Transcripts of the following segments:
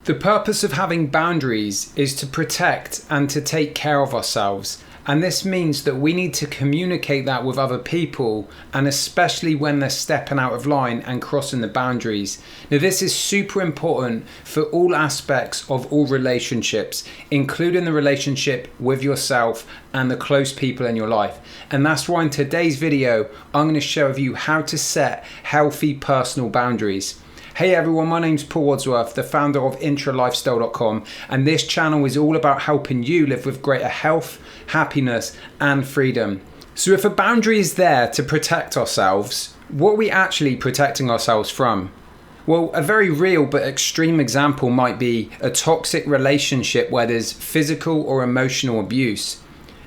The purpose of having boundaries is to protect and to take care of ourselves. And this means that we need to communicate that with other people, and especially when they're stepping out of line and crossing the boundaries. Now, this is super important for all aspects of all relationships, including the relationship with yourself and the close people in your life. And that's why in today's video, I'm going to show you how to set healthy personal boundaries. Hey everyone, my name's Paul Wadsworth, the founder of IntraLifestyle.com, and this channel is all about helping you live with greater health, happiness, and freedom. So if a boundary is there to protect ourselves, what are we actually protecting ourselves from? Well, a very real but extreme example might be a toxic relationship where there's physical or emotional abuse.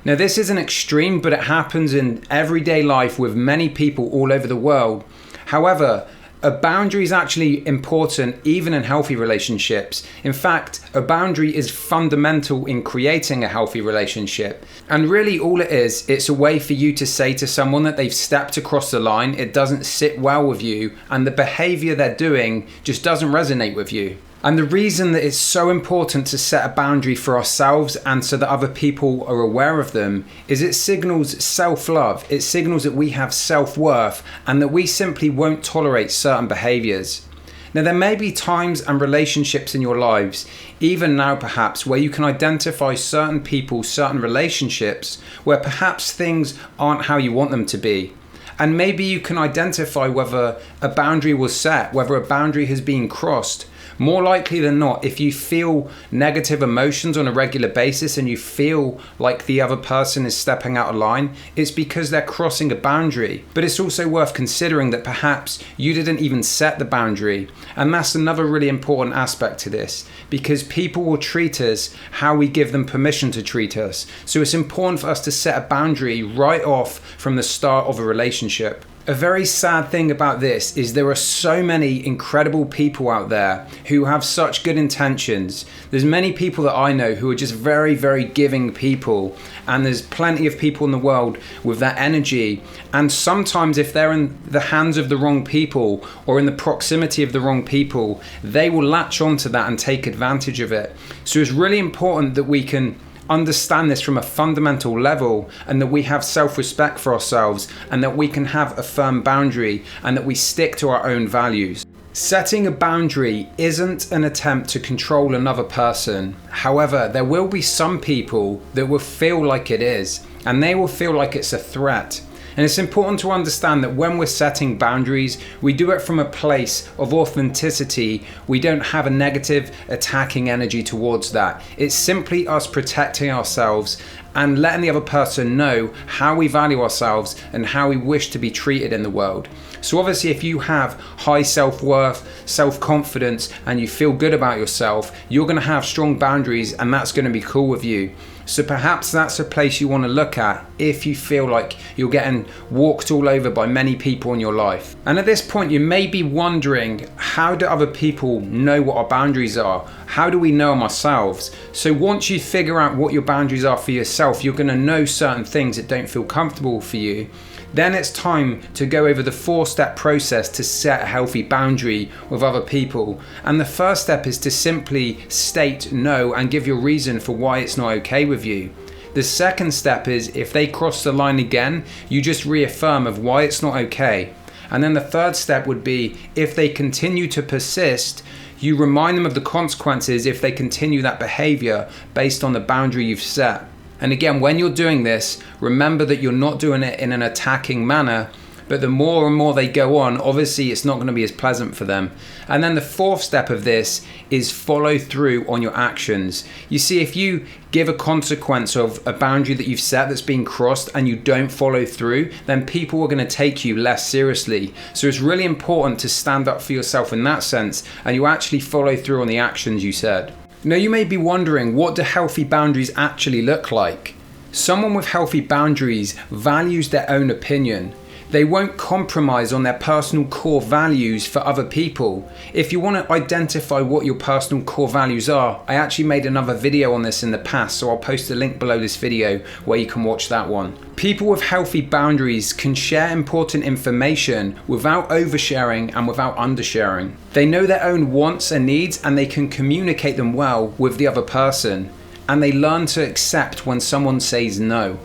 Now, this is an extreme, but it happens in everyday life with many people all over the world. However, a boundary is actually important even in healthy relationships. In fact, a boundary is fundamental in creating a healthy relationship. And really all it is, it's a way for you to say to someone that they've stepped across the line, it doesn't sit well with you, and the behavior they're doing just doesn't resonate with you. And the reason that it's so important to set a boundary for ourselves and so that other people are aware of them is it signals self-love. It signals that we have self-worth and that we simply won't tolerate certain behaviors. Now, there may be times and relationships in your lives, even now perhaps, where you can identify certain people, certain relationships, where perhaps things aren't how you want them to be. And maybe you can identify whether a boundary was set, whether a boundary has been crossed. More likely than not, if you feel negative emotions on a regular basis and you feel like the other person is stepping out of line, it's because they're crossing a boundary. But it's also worth considering that perhaps you didn't even set the boundary. And that's another really important aspect to this, because people will treat us how we give them permission to treat us. So it's important for us to set a boundary right off from the start of a relationship. A very sad thing about this is there are so many incredible people out there who have such good intentions. There's many people that I know who are just very, very giving people, and there's plenty of people in the world with that energy. And sometimes if they're in the hands of the wrong people or in the proximity of the wrong people, they will latch onto that and take advantage of it. So it's really important that we can understand this from a fundamental level, and that we have self-respect for ourselves, and that we can have a firm boundary, and that we stick to our own values. Setting a boundary isn't an attempt to control another person. However, there will be some people that will feel like it is, and they will feel like it's a threat. And it's important to understand that when we're setting boundaries, we do it from a place of authenticity. We don't have a negative attacking energy towards that. It's simply us protecting ourselves and letting the other person know how we value ourselves and how we wish to be treated in the world. So obviously if you have high self-worth, self-confidence, and you feel good about yourself, you're going to have strong boundaries, and that's going to be cool with you. So perhaps that's a place you want to look at if you feel like you're getting walked all over by many people in your life. And at this point, you may be wondering, how do other people know what our boundaries are? How do we know them ourselves? So once you figure out what your boundaries are for yourself, you're going to know certain things that don't feel comfortable for you. Then it's time to go over the 4-step process to set a healthy boundary with other people. And the first step is to simply state no and give your reason for why it's not okay with you. The second step is, if they cross the line again, you just reaffirm of why it's not okay. And then the third step would be, if they continue to persist, you remind them of the consequences if they continue that behavior based on the boundary you've set. And again, when you're doing this, remember that you're not doing it in an attacking manner, but the more and more they go on, obviously it's not going to be as pleasant for them. And then the fourth step of this is follow through on your actions. You see, if you give a consequence of a boundary that you've set that's been crossed and you don't follow through, then people are going to take you less seriously. So it's really important to stand up for yourself in that sense, and you actually follow through on the actions you said. Now, you may be wondering, what do healthy boundaries actually look like? Someone with healthy boundaries values their own opinion. They won't compromise on their personal core values for other people. If you want to identify what your personal core values are, I actually made another video on this in the past, so I'll post a link below this video where you can watch that one. People with healthy boundaries can share important information without oversharing and without undersharing. They know their own wants and needs, and they can communicate them well with the other person. And they learn to accept when someone says no.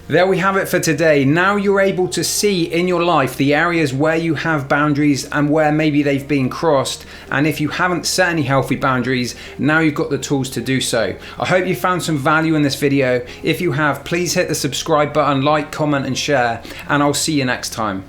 There we have it for today. Now you're able to see in your life the areas where you have boundaries and where maybe they've been crossed. And if you haven't set any healthy boundaries, now you've got the tools to do so. I hope you found some value in this video. If you have, please hit the subscribe button, like, comment and share, and I'll see you next time.